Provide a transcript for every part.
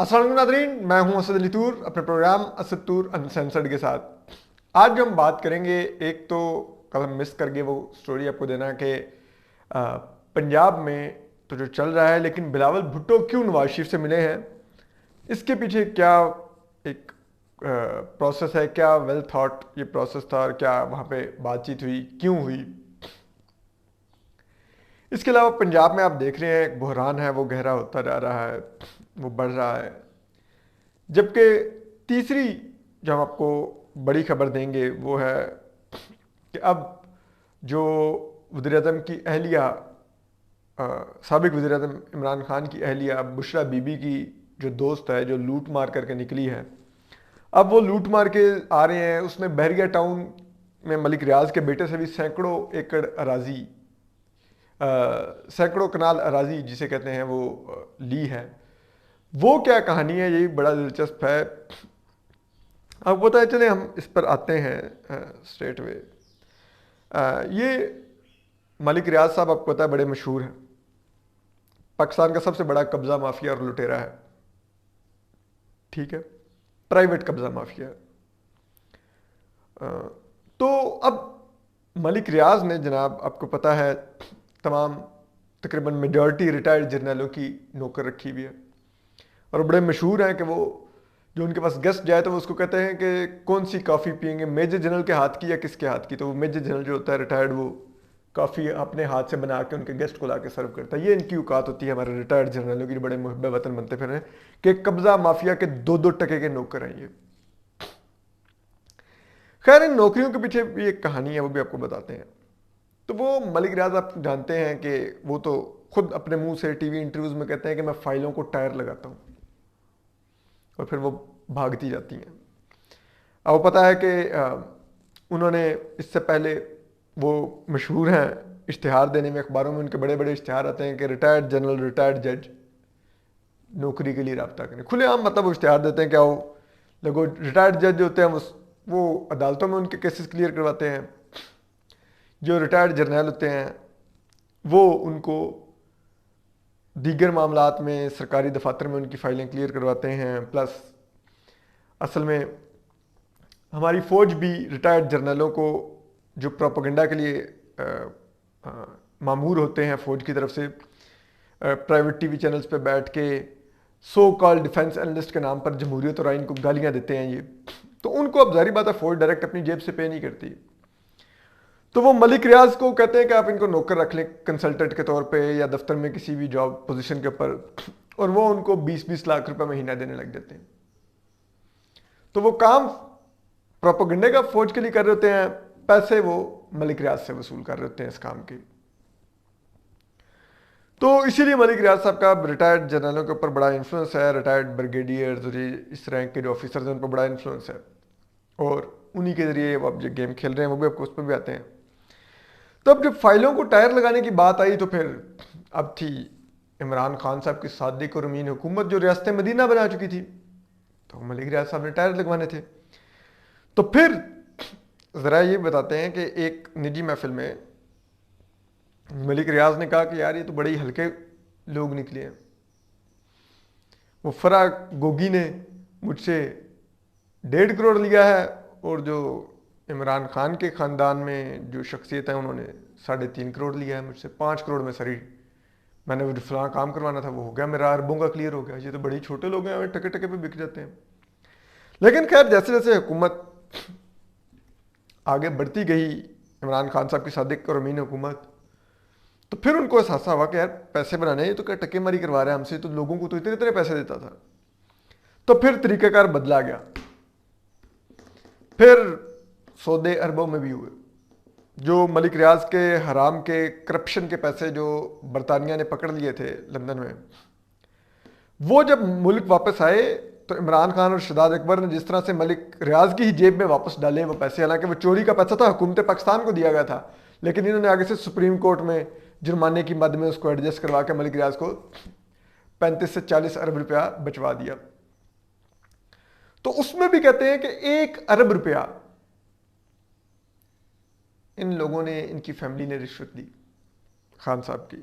السلام علیکم ناظرین، میں ہوں اسد علی طور اپنے پروگرام اسد طور انسینسرڈ کے ساتھ۔ آج جو ہم بات کریں گے، ایک تو کل ہم مس کر گئے وہ سٹوری آپ کو دینا کہ پنجاب میں تو جو چل رہا ہے، لیکن بلاول بھٹو کیوں نواز شریف سے ملے ہیں، اس کے پیچھے کیا ایک پروسیس ہے، کیا ویل تھاٹ یہ پروسیس تھا، اور کیا وہاں پہ بات چیت ہوئی، کیوں ہوئی۔ اس کے علاوہ پنجاب میں آپ دیکھ رہے ہیں ایک بحران ہے، وہ گہرا ہوتا جا رہا ہے، وہ بڑھ رہا ہے۔ جبکہ تیسری جو ہم آپ کو بڑی خبر دیں گے وہ ہے کہ اب جو وزیر اعظم کی اہلیہ، سابق وزیر اعظم عمران خان کی اہلیہ بشرا بی بی کی جو دوست ہے، جو لوٹ مار کر کے نکلی ہے، اب وہ لوٹ مار کے آ رہے ہیں۔ اس نے بحریہ ٹاؤن میں ملک ریاض کے بیٹے سے بھی سینکڑوں ایکڑ اراضی، سینکڑوں کنال اراضی جسے کہتے ہیں، وہ لی ہے۔ وہ کیا کہانی ہے، یہی بڑا دلچسپ ہے۔ اب پتہ ہے، چلیں ہم اس پر آتے ہیں اسٹریٹ وے۔ یہ ملک ریاض صاحب آپ کو پتہ ہے بڑے مشہور ہیں، پاکستان کا سب سے بڑا قبضہ مافیا اور لٹیرا ہے، ٹھیک ہے، پرائیویٹ قبضہ مافیا ہے۔ تو اب ملک ریاض نے جناب آپ کو پتہ ہے تمام تقریباً میجورٹی ریٹائرڈ جرنیلوں کی نوکر رکھی ہوئی ہے، اور بڑے مشہور ہیں کہ وہ جو ان کے پاس گیسٹ جائے تو وہ اس کو کہتے ہیں کہ کون سی کافی پئیں گے، میجر جنرل کے ہاتھ کی یا کس کے ہاتھ کی، تو وہ میجر جنرل جو ہوتا ہے ریٹائرڈ، وہ کافی اپنے ہاتھ سے بنا کے ان کے گیسٹ کو لا کے سرو کرتا ہے۔ یہ ان کی اوقات ہوتی ہے ہمارے ریٹائرڈ جنرلوں کی، جو بڑے محب وطن بنتے پھر ہیں کہ قبضہ مافیا کے 2-2 ٹکے کے نوکر ہیں یہ۔ خیر، ان نوکریوں کے پیچھے بھی ایک کہانی ہے، وہ بھی آپ کو بتاتے ہیں۔ تو وہ ملک ریاض آپ جانتے ہیں کہ وہ تو خود اپنے منہ سے ٹی وی انٹرویوز میں کہتے ہیں کہ میں فائلوں کو ٹائر لگاتا ہوں، اور پھر وہ بھاگتی جاتی ہیں۔ اب پتہ ہے کہ انہوں نے اس سے پہلے، وہ مشہور ہیں اشتہار دینے میں، اخباروں میں ان کے بڑے بڑے اشتہار آتے ہیں کہ ریٹائرڈ جنرل، ریٹائرڈ جج نوکری کے لیے رابطہ کریں، کھلے عام مطلب وہ اشتہار دیتے ہیں کہ آؤ لوگوں۔ ریٹائرڈ جج جو ہوتے ہیں وہ عدالتوں میں ان کے کیسز کلیئر کرواتے ہیں، جو ریٹائرڈ جرنیل ہوتے ہیں وہ ان کو دیگر معاملات میں سرکاری دفاتر میں ان کی فائلیں کلیئر کرواتے ہیں۔ پلس اصل میں ہماری فوج بھی ریٹائرڈ جرنیلوں کو جو پروپیگنڈا کے لیے مامور ہوتے ہیں فوج کی طرف سے، پرائیویٹ ٹی وی چینلز پہ بیٹھ کے سو کال ڈیفنس اینالسٹ کے نام پر جمہوریت اور آئین کو گالیاں دیتے ہیں، یہ تو ان کو اب ظاہری بات ہے فوج ڈائریکٹ اپنی جیب سے پے نہیں کرتی۔ تو وہ ملک ریاض کو کہتے ہیں کہ آپ ان کو نوکر رکھ لیں کنسلٹنٹ کے طور پہ یا دفتر میں کسی بھی جاب پوزیشن کے اوپر، اور وہ ان کو 20-20 لاکھ روپے مہینہ دینے لگ جاتے ہیں۔ تو وہ کام پروپیگنڈے کا فوج کے لیے کر رہے ہوتے ہیں، پیسے وہ ملک ریاض سے وصول کر رہے ہوتے ہیں اس کام کے۔ تو اسی لیے ملک ریاض صاحب کا ریٹائرڈ جنرلوں کے اوپر بڑا انفلوئنس ہے، ریٹائرڈ بریگیڈیئرز اور اس رینک کے جو آفیسرز ہیں ان پر بڑا انفلوئنس ہے، اور انہی کے ذریعے وہ اب جو گیم کھیل رہے ہیں وہ بھی آپ کو اس پہ بھی آتے ہیں۔ تو اب جب فائلوں کو ٹائر لگانے کی بات آئی تو پھر اب تھی عمران خان صاحب کی صادق اور امین حکومت جو ریاست مدینہ بنا چکی تھی، تو ملک ریاض صاحب نے ٹائر لگوانے تھے۔ تو پھر ذرا یہ بتاتے ہیں کہ ایک نجی محفل میں ملک ریاض نے کہا کہ یار یہ تو بڑے ہی ہلکے لوگ نکلے ہیں، وہ فرا گوگی نے مجھ سے 1.5 کروڑ لیا ہے، اور جو عمران خان کے خاندان میں جو شخصیت ہیں انہوں نے 3.5 کروڑ لیا ہے مجھ سے، 5 کروڑ میں سری میں نے وہ جو فلاں کام کروانا تھا وہ ہو گیا، میرا اربوں کا کلیئر ہو گیا۔ یہ تو بڑے چھوٹے لوگ ہیں، ٹکے ٹکے پہ بک جاتے ہیں۔ لیکن خیر جیسے جیسے حکومت آگے بڑھتی گئی، عمران خان صاحب کی صادق اور امین حکومت، تو پھر ان کو احساس ہوا کہ یار پیسے بنانے یہ تو کیا ٹکے ماری کروا رہے ہیں ہم سے، تو لوگوں کو تو اتنے اتنے پیسے دیتا تھا۔ تو پھر طریقہ کار بدلا گیا، پھر سودے اربوں میں بھی ہوئے۔ جو ملک ریاض کے حرام کے کرپشن کے پیسے جو برطانیہ نے پکڑ لیے تھے لندن میں، وہ جب ملک واپس آئے تو عمران خان اور شہزاد اکبر نے جس طرح سے ملک ریاض کی ہی جیب میں واپس ڈالے وہ پیسے، حالانکہ وہ چوری کا پیسہ تھا، حکومت پاکستان کو دیا گیا تھا، لیکن انہوں نے آگے سے سپریم کورٹ میں جرمانے کی مد میں اس کو ایڈجسٹ کروا کے ملک ریاض کو 35 سے 40 ارب روپیہ بچوا دیا۔ تو اس میں بھی کہتے ہیں کہ 1 ارب روپیہ ان لوگوں نے، ان کی فیملی نے رشوت دی، خان صاحب کی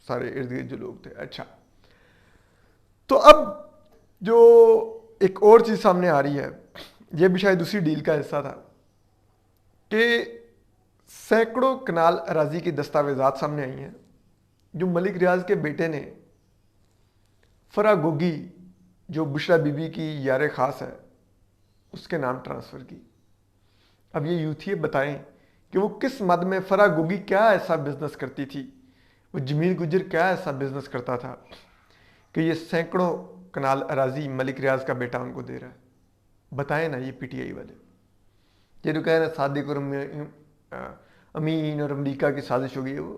سارے ارد گرد جو لوگ تھے۔ اچھا، تو اب جو ایک اور چیز سامنے آ رہی ہے، یہ بھی شاید اسی ڈیل کا حصہ تھا کہ سینکڑوں کنال اراضی کی دستاویزات سامنے آئی ہیں جو ملک ریاض کے بیٹے نے فرا گوگی جو بشرا بی بی کی یار خاص ہے اس کے نام ٹرانسفر کی۔ اب یہ یوتھی بتائیں کہ وہ کس مد میں فرا گوگی کیا ایسا بزنس کرتی تھی، وہ جمیل گجر کیا ایسا بزنس کرتا تھا کہ یہ سینکڑوں کنال اراضی ملک ریاض کا بیٹا ان کو دے رہا ہے؟ بتائیں نا یہ پی ٹی آئی والے، یہ جو کہہ رہے ہیں صادق اور امین اور امریکہ کی سازش ہو گئی ہے، وہ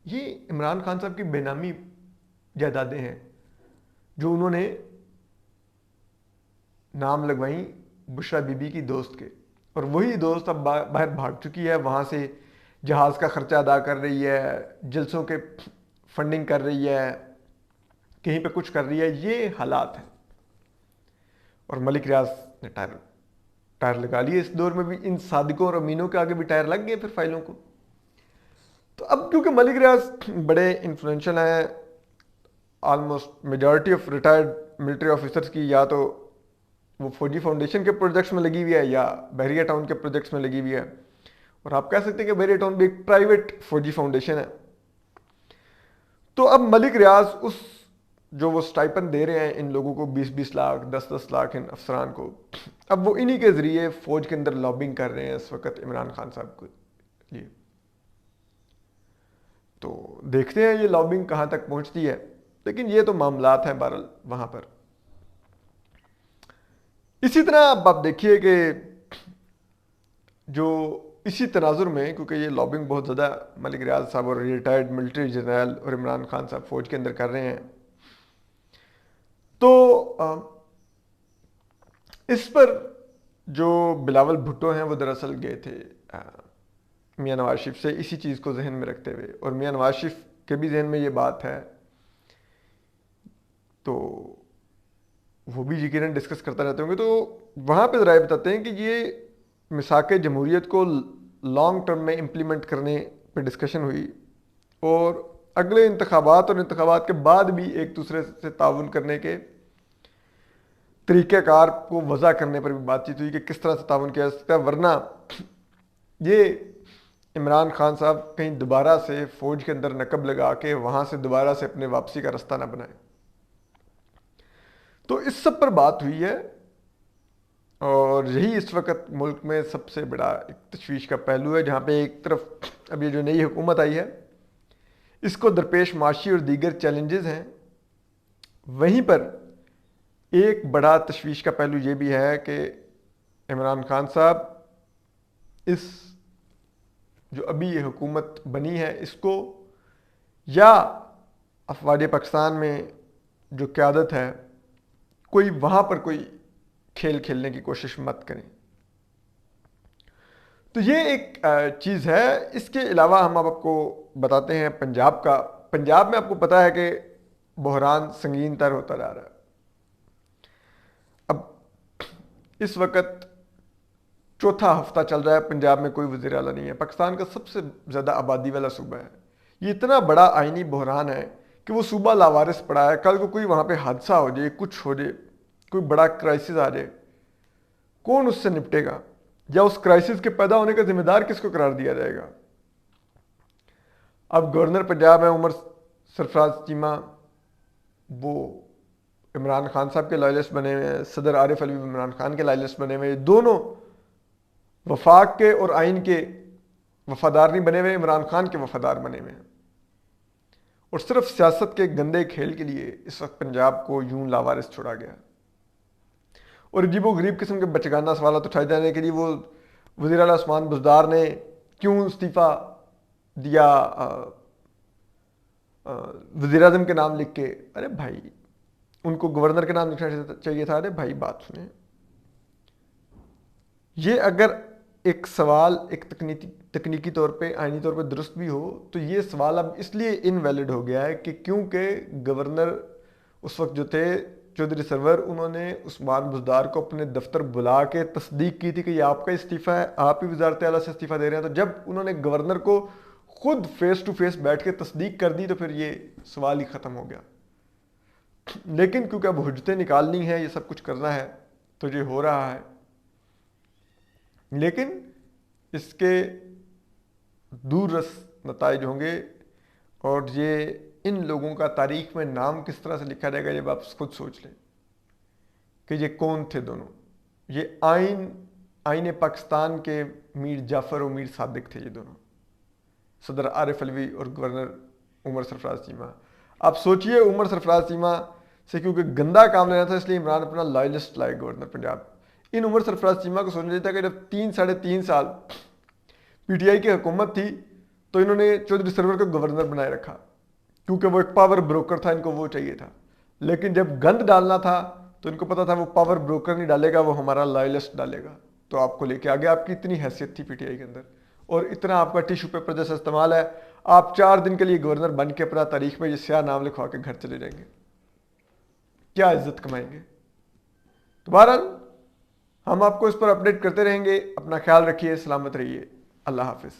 یہ عمران خان صاحب کی بے نامی جائیدادیں ہیں جو انہوں نے نام لگوائیں بشرا بی بی کی دوست کے، اور وہی دوست اب باہر بھاگ چکی ہے، وہاں سے جہاز کا خرچہ ادا کر رہی ہے، جلسوں کے فنڈنگ کر رہی ہے، کہیں پہ کچھ کر رہی ہے۔ یہ حالات ہیں، اور ملک ریاض نے ٹائر لگا لیے۔ اس دور میں بھی ان صادقوں اور امینوں کے آگے بھی ٹائر لگ گئے پھر فائلوں کو۔ تو اب کیونکہ ملک ریاض بڑے انفلوئنشل ہیں، almost majority of retired military officers کی یا تو وہ فوجی فاؤنڈیشن کے پروجیکٹس میں لگی ہوئی ہے یا بحریہ ٹاؤن کے پروجیکٹس میں لگی ہوئی ہے، اور آپ کہہ سکتے ہیں کہ بحریہ ٹاؤن بھی ایک پرائیویٹ فوجی فاؤنڈیشن ہے۔ تو اب ملک ریاض اس جو وہ سٹائپن دے رہے ہیں ان لوگوں کو 20-20 لاکھ 10-10 لاکھ ان افسران کو، اب وہ انہی کے ذریعے فوج کے اندر لابنگ کر رہے ہیں اس وقت عمران خان صاحب کو لیے۔ تو دیکھتے ہیں یہ لابنگ کہاں تک پہنچتی ہے، لیکن یہ تو معاملات ہیں بہرحال وہاں پر۔ اسی طرح اب آپ دیکھیے کہ جو اسی تناظر میں، کیونکہ یہ لابنگ بہت زیادہ ملک ریاض صاحب اور ریٹائرڈ ملٹری جنرل اور عمران خان صاحب فوج کے اندر کر رہے ہیں، تو اس پر جو بلاول بھٹو ہیں وہ دراصل گئے تھے میاں نواز شریف سے اسی چیز کو ذہن میں رکھتے ہوئے، اور میاں نواز شریف کے بھی ذہن میں یہ بات ہے، تو وہ بھی یقیناً ڈسکس کرتا رہتے ہوں گے۔ تو وہاں پہ ذرائع بتاتے ہیں کہ یہ میثاق جمہوریت کو لانگ ٹرم میں امپلیمنٹ کرنے پہ ڈسکشن ہوئی، اور اگلے انتخابات اور انتخابات کے بعد بھی ایک دوسرے سے تعاون کرنے کے طریقہ کار کو وضع کرنے پر بھی بات چیت ہوئی کہ کس طرح سے تعاون کیا جا سکتا ہے، ورنہ یہ عمران خان صاحب کہیں دوبارہ سے فوج کے اندر نقب لگا کے وہاں سے دوبارہ سے اپنے واپسی کا رستہ نہ بنائیں۔ تو اس سب پر بات ہوئی ہے، اور یہی اس وقت ملک میں سب سے بڑا ایک تشویش کا پہلو ہے، جہاں پہ ایک طرف اب یہ جو نئی حکومت آئی ہے اس کو درپیش معاشی اور دیگر چیلنجز ہیں، وہیں پر ایک بڑا تشویش کا پہلو یہ بھی ہے کہ عمران خان صاحب اس جو ابھی یہ حکومت بنی ہے اس کو یا افواج پاکستان میں جو قیادت ہے کوئی وہاں پر کوئی کھیل کھیلنے کی کوشش مت کریں۔ تو یہ ایک چیز ہے۔ اس کے علاوہ ہم آپ کو بتاتے ہیں پنجاب کا۔ پنجاب میں آپ کو پتہ ہے کہ بحران سنگین تر ہوتا جا رہا ہے۔ اب اس وقت چوتھا ہفتہ چل رہا ہے پنجاب میں کوئی وزیر اعلیٰ نہیں ہے، پاکستان کا سب سے زیادہ آبادی والا صوبہ ہے، یہ اتنا بڑا آئینی بحران ہے کہ وہ صوبہ لاوارث پڑا ہے۔ کل کو کوئی وہاں پہ حادثہ ہو جائے، کچھ ہو جائے، کوئی بڑا کرائسس آ جائے، کون اس سے نپٹے گا، یا اس کرائسس کے پیدا ہونے کا ذمہ دار کس کو قرار دیا جائے گا؟ اب گورنر پنجاب ہیں عمر سرفراز چیمہ، وہ عمران خان صاحب کے لائلسٹ بنے ہوئے ہیں، صدر عارف علوی عمران خان کے لائلسٹ بنے ہوئے ہیں، دونوں وفاق کے اور آئین کے وفادار نہیں بنے ہوئے، عمران خان کے وفادار بنے ہوئے ہیں، اور صرف سیاست کے گندے کھیل کے لیے اس وقت پنجاب کو یوں لاوارث چھوڑا گیا۔ اور عجیب و غریب قسم کے بچگانہ سوالات اٹھائے جانے کے لیے وہ وزیر اعلیٰ عثمان بزدار نے کیوں استعفیٰ دیا وزیر اعظم کے نام لکھ کے؟ ارے بھائی ان کو گورنر کے نام لکھنا چاہیے تھا۔ ارے بھائی بات سنیں، یہ اگر ایک سوال ایک تکنیکی طور پہ آئینی طور پہ درست بھی ہو تو یہ سوال اب اس لیے انویلڈ ہو گیا ہے کہ کیونکہ گورنر اس وقت جو تھے چودھری سرور، انہوں نے عثمان بزدار کو اپنے دفتر بلا کے تصدیق کی تھی کہ یہ آپ کا استعفیٰ ہے، آپ ہی وزارت اعلیٰ سے استعفیٰ دے رہے ہیں۔ تو جب انہوں نے گورنر کو خود فیس ٹو فیس بیٹھ کے تصدیق کر دی تو پھر یہ سوال ہی ختم ہو گیا۔ لیکن کیونکہ اب حجتیں نکالنی ہیں، یہ سب کچھ کرنا ہے، تو یہ ہو رہا ہے. لیکن اس کے دور رس نتائج ہوں گے، اور یہ ان لوگوں کا تاریخ میں نام کس طرح سے لکھا جائے گا، جب آپ خود سوچ لیں کہ یہ کون تھے دونوں. یہ آئین پاکستان کے میر جعفر و میر صادق تھے، یہ دونوں، صدر عارف علوی اور گورنر عمر سرفراز چیمہ. آپ سوچئے عمر سرفراز چیمہ سے کیونکہ گندا کام لینا تھا، اس لیے عمران اپنا لائلسٹ لائے گورنر پنجاب. ان عمر سرفراز چیمہ کو سوچنا چاہیے تھا کہ جب 3 ساڑھے 3 سال پی ٹی آئی کی حکومت تھی تو انہوں نے چودھری سرور کو گورنر بنائے رکھا، کیونکہ وہ ایک پاور بروکر تھا، ان کو وہ چاہیے تھا. لیکن جب گند ڈالنا تھا تو ان کو پتا تھا وہ پاور بروکر نہیں ڈالے گا، وہ ہمارا لائلسٹ ڈالے گا. تو آپ کو لے کے آگے، آپ کی اتنی حیثیت تھی پی ٹی آئی کے اندر، اور اتنا آپ کا ٹیشو پیپر جیسا استعمال ہے. آپ 4 دن کے لیے گورنر بن کے اپنا تاریخ میں یہ سیاہ نام لکھوا کے گھر چلے جائیں گے. کیا عزت کمائیں گے؟ تو بہرحال ہم آپ کو اس پر اپڈیٹ کرتے رہیں گے. اپنا خیال رکھیے، سلامت رہیے. اللہ حافظ.